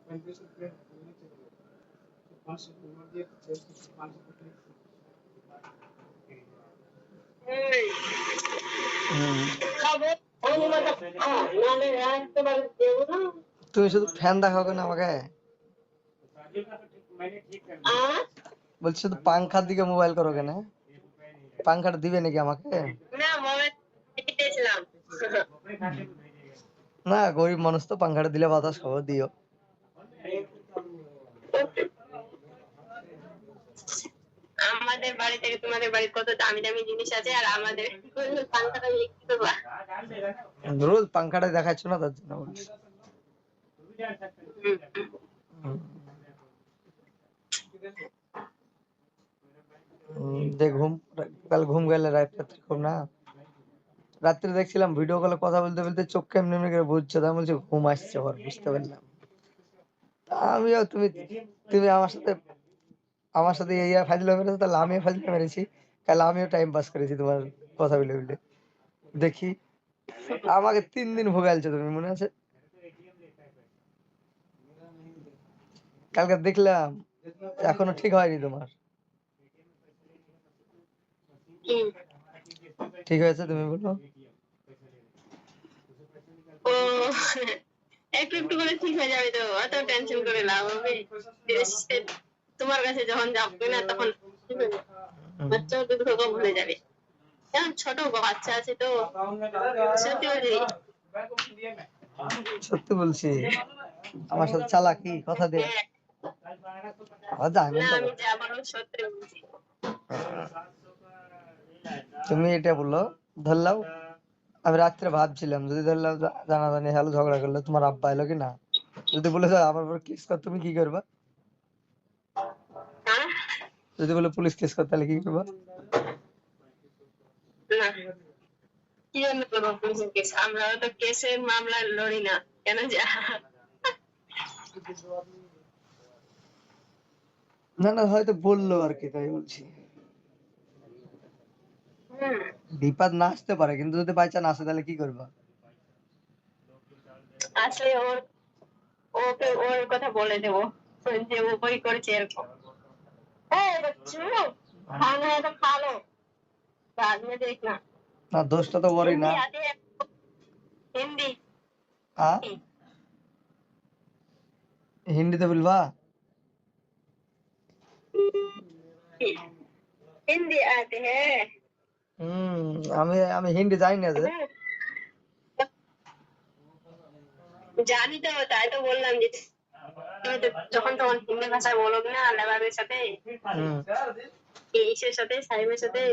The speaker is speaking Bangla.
তুমি শুধু ফ্যান দেখাও কেন আমাকে? বলছি শুধু পাংখার দিকে মোবাইল করো কেন? পাংখাটা দিবে নাকি আমাকে? না, গরিব মানুষ তো, পাংখাটা দিলে বাতাস খাবো, দিও। আমাদের বাড়ি থেকে তোমাদের বাড়ি কত দামি দামি জিনিস আছে, আর আমাদের পাংখাটা বিক্রি করবা। রোজ পাংখাটা দেখাচ্ছ না, তার জন্য বলছি। কাল ঘুম গেলে রাত্রে ঘুম না, রাত্রে দেখছিলাম ভিডিও কলে কথা বলতে বলতে চোখ কেমনি এমনি করে বুঝছে, তাই বলছি ঘুম আসছে, ওর বুঝতে পারলাম। আমিও তুমি তুমি আমার সাথে এই ফাজলা মেরেছো, তাহলে আমিও ফাজলা মেরেছি। কাল আমিও টাইম পাস করেছি তোমার কথা বলে বলে। দেখি আমাকে 3 দিন ভোগালছো তুমি, মনে আছে? কালকে দেখলাম এখনো ঠিক হয়নি তোমার। ঠিক হয়েছে তুমি বলো। ও একটু একটু করে ঠিক হয়ে যাবে তো, অত টেনশন করে লাভ হবে? তোমার কাছে যখন যাবে না তখন বাচ্চা দুটো ভুলে যাবে। এখন ছোট বাচ্চা আছে তো, সত্যি বলছি। সত্যি বলছি, আমার সাথে চালাকি কথা দিয়ে না, আমি যা বলবো সত্যি বলছি। তুমি এটা বললো, ধরলাম আমি রাত্রে ভাবছিলাম যদি ধরলাম জানাজানি হলো, ঝগড়া করলো, তোমার আব্বা এলো কি না, যদি বলে আমার উপর কেস কর, তুমি কি করবা? যদি বলে পুলিশ কেস কর, তাহলে কি করবা? না, কি জন্য করবো পুলিশের কেস? আমরা তো কেসের মামলা লড়ি না কেন যা। না না, হয়তো বললো আর কি, তাই বলছি। বিপদ না আসতে পারে, কিন্তু যদি বাই চান্স আসে তাহলে কি করবা? আসলে ওকে ওর কথা বলে দেবো যে ও বই করেছে এরকম। এই বচ্চু, খানা है तो खा लो, बाद में देखना। না, দোষটা তো ওরই না। हिंदी आती है? हिंदी হিন্দিতে বলবা? हिंदी आते हैं? আমি আমি হিন্দি জানি না যে। জানি তো, তাই তো বললাম যে তুমি তো যখন তখন হিন্দি ভাষায় বলো না লেবারের সাথে, ইসের সাথে, সাইমের সাথে।